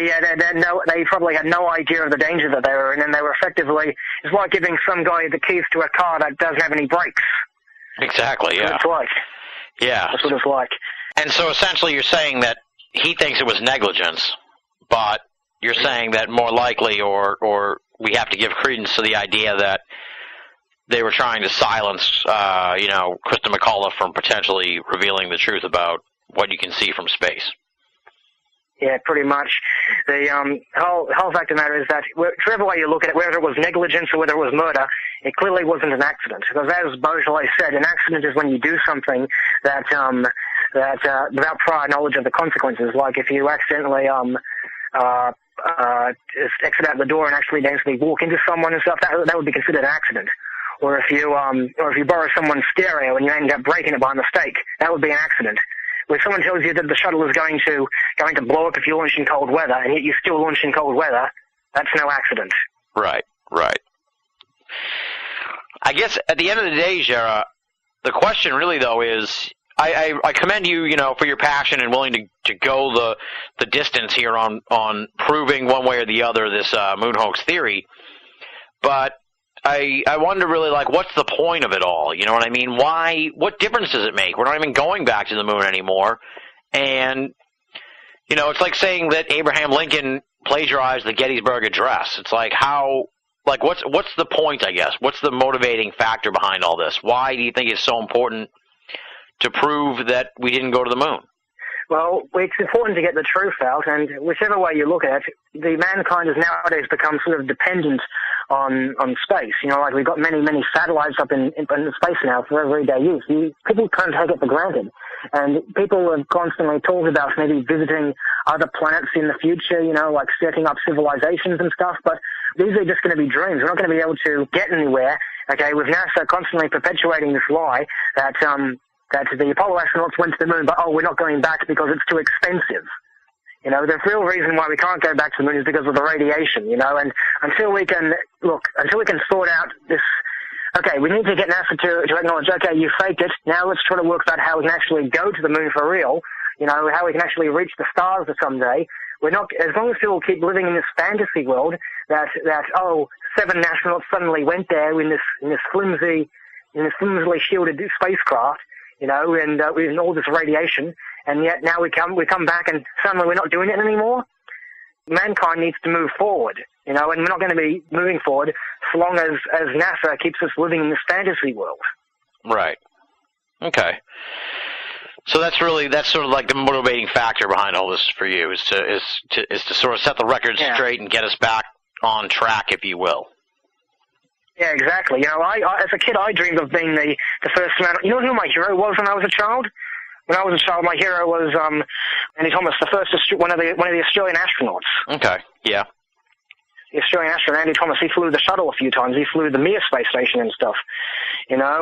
they probably had no idea of the danger that they were in, and they were effectively, it's like giving some guy the keys to a car that doesn't have any brakes. Exactly, yeah. That's what it's like. Yeah. That's what it's like. And so essentially you're saying that he thinks it was negligence, but you're saying that more likely, or we have to give credence to the idea that they were trying to silence, Krista McCullough from potentially revealing the truth about what you can see from space. Yeah, pretty much. The whole fact of the matter is that whichever way you look at it, whether it was negligence or whether it was murder, it clearly wasn't an accident. Because as Beaujolais said, an accident is when you do something that without prior knowledge of the consequences. Like if you accidentally exit out the door and accidentally walk into someone and stuff, that would be considered an accident. Or if you borrow someone's stereo and you end up breaking it by mistake, that would be an accident. When someone tells you that the shuttle is going to blow up if you launch in cold weather, and yet you still launch in cold weather, that's no accident. Right. I guess at the end of the day, Jarrah, the question really though is, I commend you, for your passion and willing to go the distance here on proving one way or the other this moon hoax theory, but I wonder really, what's the point of it all? You know what I mean? Why? What difference does it make? We're not even going back to the moon anymore. And, it's like saying that Abraham Lincoln plagiarized the Gettysburg Address. It's like what's the point, I guess? What's the motivating factor behind all this? Why do you think it's so important to prove that we didn't go to the moon? Well, it's important to get the truth out, and whichever way you look at it, the mankind has nowadays become sort of dependent on space. We've got many satellites up in space now for everyday use. People can't take it for granted. And people have constantly talked about maybe visiting other planets in the future, like setting up civilizations and stuff, but these are just going to be dreams. We're not going to be able to get anywhere, okay, with NASA constantly perpetuating this lie that the Apollo astronauts went to the moon, but we're not going back because it's too expensive. The real reason why we can't go back to the moon is because of the radiation, and until we can sort out this, okay, we need to get NASA to acknowledge, okay, you faked it, now let's try to work out how we can actually go to the moon for real, how we can actually reach the stars someday. We're not, as long as people keep living in this fantasy world that 7 astronauts suddenly went there in this flimsily shielded spacecraft, and all this radiation, and yet now we come back and suddenly we're not doing it anymore. Mankind needs to move forward, and we're not going to be moving forward so long as NASA keeps us living in this fantasy world. Right. Okay. So that's sort of like the motivating factor behind all this for you is to sort of set the record straight and get us back on track, if you will. Yeah, exactly. I as a kid, I dreamed of being the first man. You know who my hero was when I was a child? When I was a child, my hero was Andy Thomas, one of the Australian astronauts. Okay. Yeah. The Australian astronaut Andy Thomas. He flew the shuttle a few times. He flew the Mir space station and stuff. And I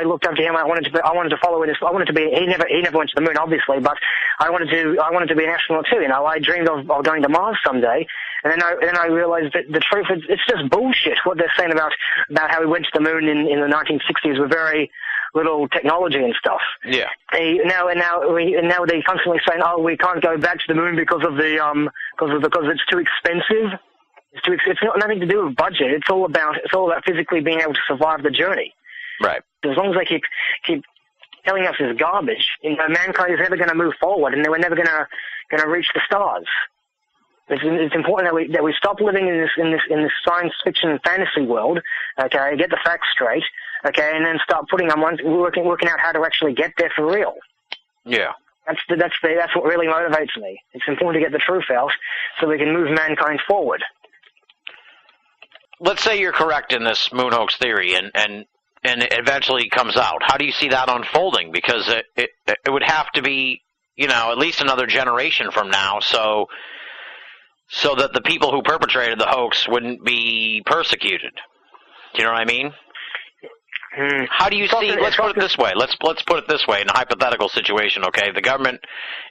looked up to him. I wanted to follow in his. I wanted to be. He never went to the moon, obviously, but I wanted to be an astronaut too. I dreamed of going to Mars someday. And then I realized that the truth is it's just bullshit. What they're saying about how we went to the moon in the 1960s with very little technology and stuff. Yeah. Now they're constantly saying, we can't go back to the moon because it's too expensive. It's got nothing to do with budget. It's all about physically being able to survive the journey. Right. As long as they keep telling us this garbage, mankind is never going to move forward, and we're never going to reach the stars. It's important that we stop living in this science fiction fantasy world. Okay, get the facts straight. Okay, and then start working out how to actually get there for real. Yeah. That's what really motivates me. It's important to get the truth out so we can move mankind forward. Let's say you're correct in this moon hoax theory, and it eventually comes out. How do you see that unfolding? Because it would have to be, at least another generation from now, so that the people who perpetrated the hoax wouldn't be persecuted. Do you know what I mean? How do you see? Let's put it this way. Let's put it this way in a hypothetical situation. Okay, the government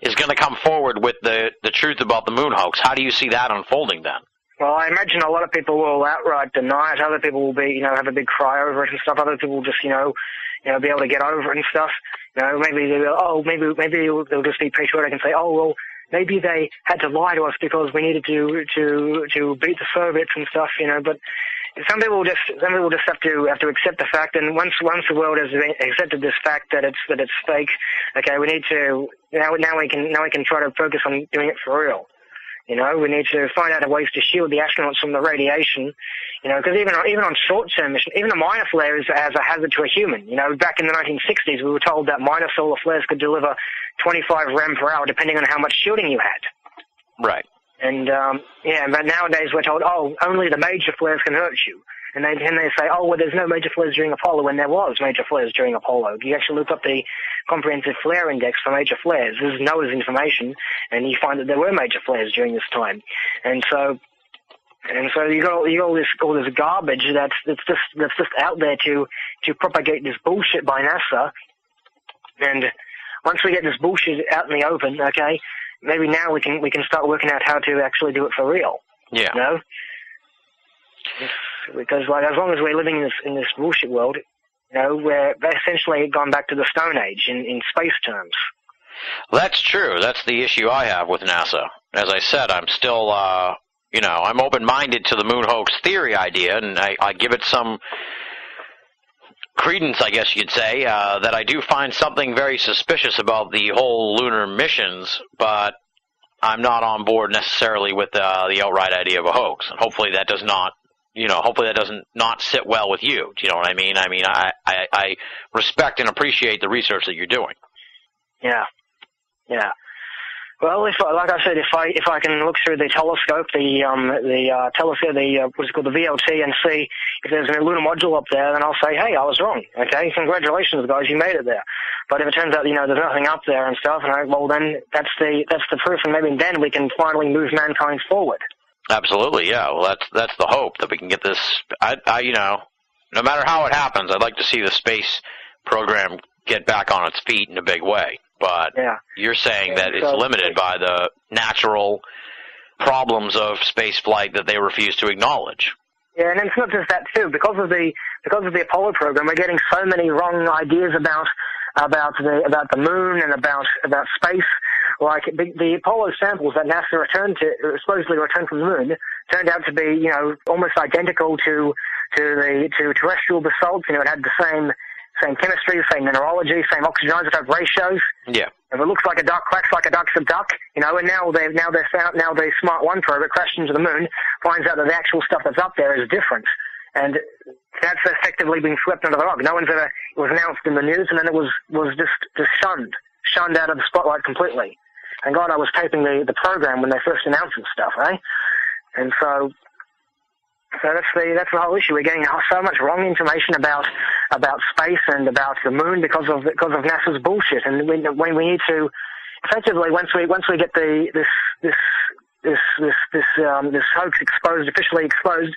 is going to come forward with the truth about the moon hoax. How do you see that unfolding then? Well, I imagine a lot of people will outright deny it. Other people will be, have a big cry over it and stuff. Other people will just, be able to get over it and stuff. Maybe they'll just be patriotic and say, maybe they had to lie to us because we needed to beat the Soviets and stuff, but some people just have to accept the fact, and once the world has accepted this fact that it's fake, okay, we need to now we can try to focus on doing it for real. We need to find out ways to shield the astronauts from the radiation, because even on short-term missions, even a minor flare is as a hazard to a human. Back in the 1960s, we were told that minor solar flares could deliver 25 rem per hour, depending on how much shielding you had. Right. And, but nowadays we're told, only the major flares can hurt you. And they say, well, there's no major flares during Apollo, when there was major flares during Apollo. You actually look up the comprehensive flare index for major flares. This is NOAA's information, and you find that there were major flares during this time. And so you got all this garbage that's just out there to propagate this bullshit by NASA. And once we get this bullshit out in the open, okay, maybe now we can start working out how to actually do it for real. Yeah. Because as long as we're living in this bullshit world, we're essentially gone back to the Stone Age in space terms. That's true. That's the issue I have with NASA. As I said, I'm still, I'm open-minded to the moon hoax theory idea, and I give it some credence, I guess you'd say, that I do find something very suspicious about the whole lunar missions, but I'm not on board necessarily with the outright idea of a hoax. And hopefully that does not not sit well with you. Do you know what I mean? I mean, I respect and appreciate the research that you're doing. Yeah. Well, like I said, if I can look through the telescope, what's called the VLT, and see if there's a lunar module up there, then I'll say, hey, I was wrong. Okay, congratulations, guys, you made it there. But if it turns out there's nothing up there and stuff, then that's the proof, and maybe then we can finally move mankind forward. Absolutely, yeah. Well, that's the hope, that we can get this. No matter how it happens, I'd like to see the space program get back on its feet in a big way. But you're saying that it's limited by the natural problems of space flight that they refuse to acknowledge. Yeah, and it's not just that too. Because of the Apollo program, we're getting so many wrong ideas about the moon and about space. Like the Apollo samples that NASA supposedly returned from the moon, turned out to be almost identical to terrestrial basalt. It had the same chemistry, same mineralogy, same oxygen isotope ratios. Yeah. If it looks like a duck, quacks like a duck's a duck. And now the Smart 1 probe, it crashed into the moon, finds out that the actual stuff that's up there is different. And that's effectively been swept under the rug. No one's ever, it was announced in the news, and then it was just shunned out of the spotlight completely. And God, I was taping the program when they first announced this stuff, eh? And so that's the whole issue. We're getting so much wrong information about space and about the moon because of NASA's bullshit. And when we need to, effectively, once we get this hoax officially exposed,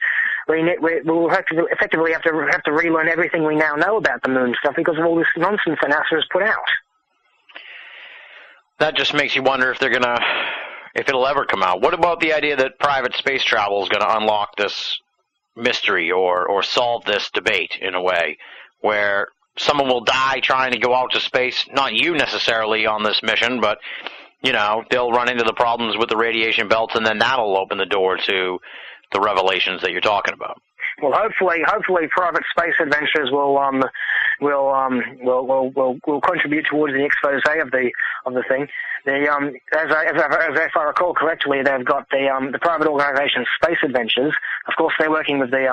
we'll effectively have to relearn everything we now know about the moon stuff because of all this nonsense that NASA has put out. That just makes you wonder if it'll ever come out. What about the idea that private space travel is going to unlock this mystery or solve this debate in a way where someone will die trying to go out to space? Not you necessarily on this mission, but they'll run into the problems with the radiation belts, and then that'll open the door to the revelations that you're talking about. Well, hopefully, private space adventures will contribute towards the expose of the thing. If I recall correctly, they've got the private organization Space Adventures. Of course, they're working with the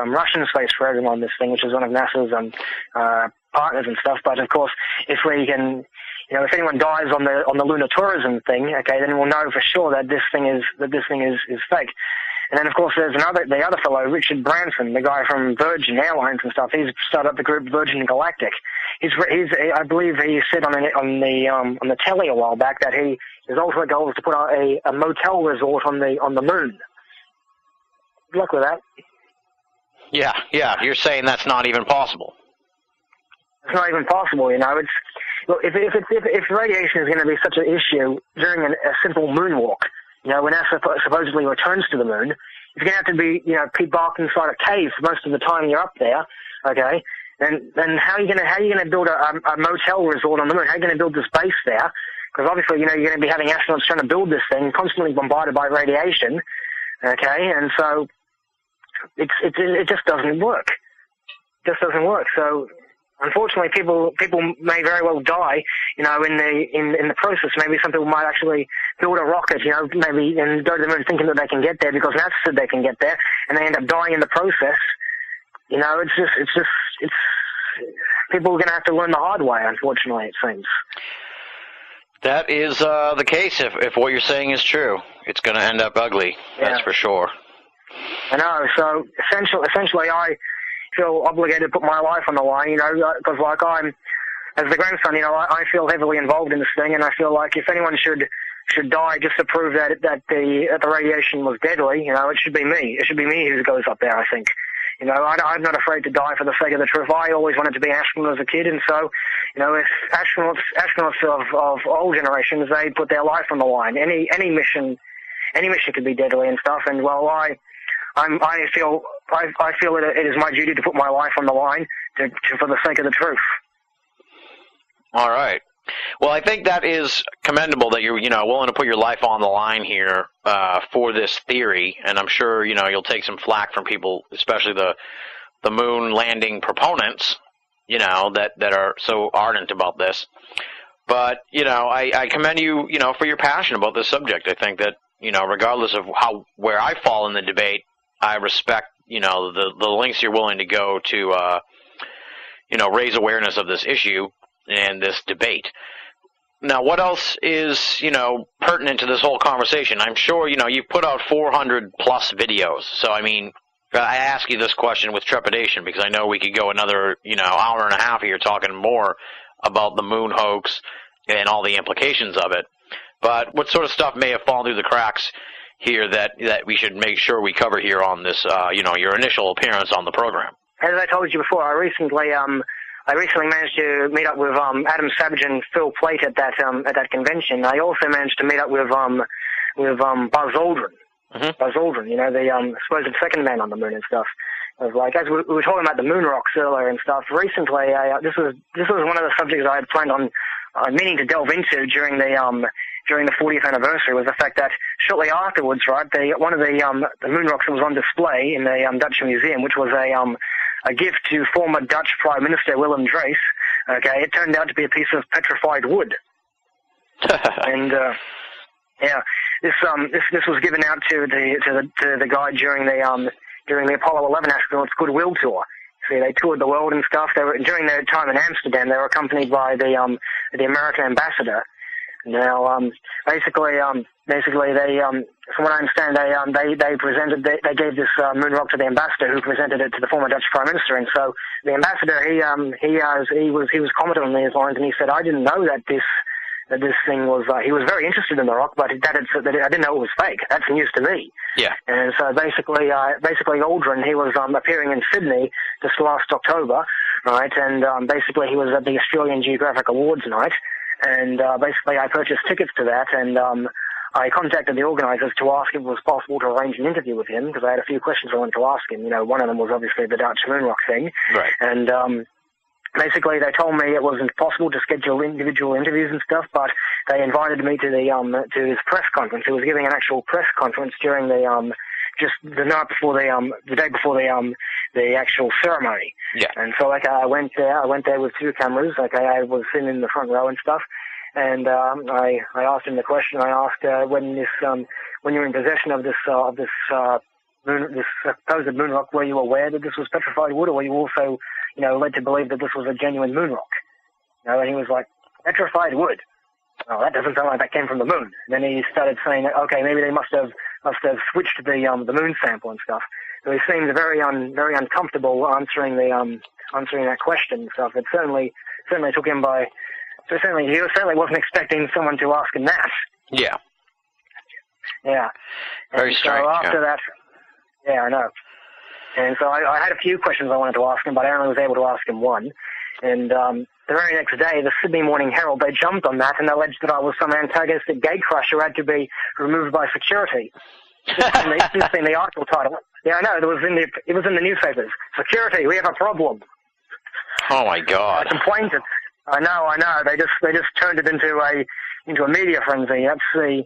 Russian space program on this thing, which is one of NASA's partners and stuff. But of course, if we can, if anyone dies on the lunar tourism thing, okay, then we'll know for sure that this thing is fake. And then, of course, there's the other fellow, Richard Branson, the guy from Virgin Airlines and stuff. He's started up the group Virgin Galactic. I believe he said on the telly a while back that his ultimate goal is to put a motel resort on the moon. Good luck with that. Yeah. You're saying that's not even possible. It's not even possible. If radiation is going to be such an issue during a simple moonwalk, when NASA supposedly returns to the moon, it's going to have to be, keep barked inside a cave for most of the time you're up there, okay? Then how are you going to build a motel resort on the moon? How are you going to build this base there? Because obviously, you're going to be having astronauts trying to build this thing, constantly bombarded by radiation, okay? And so it just doesn't work. It just doesn't work. So unfortunately, people may very well die, in the process. Maybe some people might actually build a rocket, maybe, and go to the moon thinking that they can get there because NASA said they can get there, and they end up dying in the process. It's people are going to have to learn the hard way, unfortunately, it seems. That is the case. If what you're saying is true, it's going to end up ugly. Yeah. That's for sure. I know. So essentially, I feel obligated to put my life on the line, because I'm, as the grandson, I feel heavily involved in this thing, and I feel like if anyone should die just to prove that the radiation was deadly, it should be me. It should be me who goes up there, I think. I'm not afraid to die for the sake of the truth. I always wanted to be an astronaut as a kid, and so, if astronauts of old generations, they put their life on the line. Any mission could be deadly and stuff. And well, I feel that it is my duty to put my life on the line for the sake of the truth. All right. Well, I think that is commendable that you're, willing to put your life on the line here for this theory, and I'm sure, you'll take some flack from people, especially the moon landing proponents, that are so ardent about this. But, I commend you, for your passion about this subject. I think that, regardless of where I fall in the debate, I respect, the lengths you're willing to go to, raise awareness of this issue and this debate. Now, what else is, pertinent to this whole conversation? I'm sure, you've put out 400-plus videos. So, I ask you this question with trepidation because I know we could go another, hour and a half here talking more about the moon hoax and all the implications of it. But what sort of stuff may have fallen through the cracks here that we should make sure we cover here on this, your initial appearance on the program? As I told you before, I recently managed to meet up with Adam Savage and Phil Plait at that convention. I also managed to meet up with Buzz Aldrin. Mm-hmm. Buzz Aldrin, the supposed second man on the moon and stuff. I was like, as we were talking about the moon rocks earlier and stuff. Recently, this was one of the subjects I had planned on meaning to delve into during the 40th anniversary, was the fact that shortly afterwards, right, one of the moon rocks that was on display in the Dutch Museum, which was a gift to former Dutch Prime Minister Willem Drees. Okay, it turned out to be a piece of petrified wood, and this was given out to the guy during the Apollo 11 astronauts' goodwill tour. See, they toured the world and stuff. During their time in Amsterdam, they were accompanied by the American ambassador. Now, basically, they, from what I understand, they gave this moon rock to the ambassador, who presented it to the former Dutch Prime Minister. And so the ambassador, he was commenting on these lines, and he said, "I didn't know that this thing was." He was very interested in the rock, but I didn't know it was fake. That's news to me. Yeah. And so basically Aldrin, he was appearing in Sydney this last October, right? And basically he was at the Australian Geographic Awards night. And basically I purchased tickets to that, and I contacted the organisers to ask if it was possible to arrange an interview with him, because I had a few questions I wanted to ask him. One of them was obviously the Dutch moon rock thing. Right. And basically they told me it wasn't possible to schedule individual interviews and stuff, but they invited me to to his press conference. He was giving an actual press conference during just the night before the day before the actual ceremony. Yeah. And so I went there with two cameras. I was sitting in the front row and stuff, and I asked him the question. I asked when you're in possession of this supposed moon rock, were you aware that this was petrified wood, or were you also led to believe that this was a genuine moon rock? And he was like, petrified wood. Oh, that doesn't sound like that came from the moon. Then he started saying, okay, maybe they must have switched the moon sample and stuff. So he seemed very uncomfortable answering that question and stuff. It certainly took him by. So he certainly wasn't expecting someone to ask him that. Yeah. Yeah. Very strange. So after that, yeah, I know. And so I had a few questions I wanted to ask him, but I only was able to ask him one. And the very next day, the Sydney Morning Herald, they jumped on that and alleged that I was some antagonistic gatecrasher who had to be removed by security. This in the article title. Yeah, I know. It was in the newspapers. Security, we have a problem. Oh my God! I complained. I know. They just turned it into into a media frenzy. That's the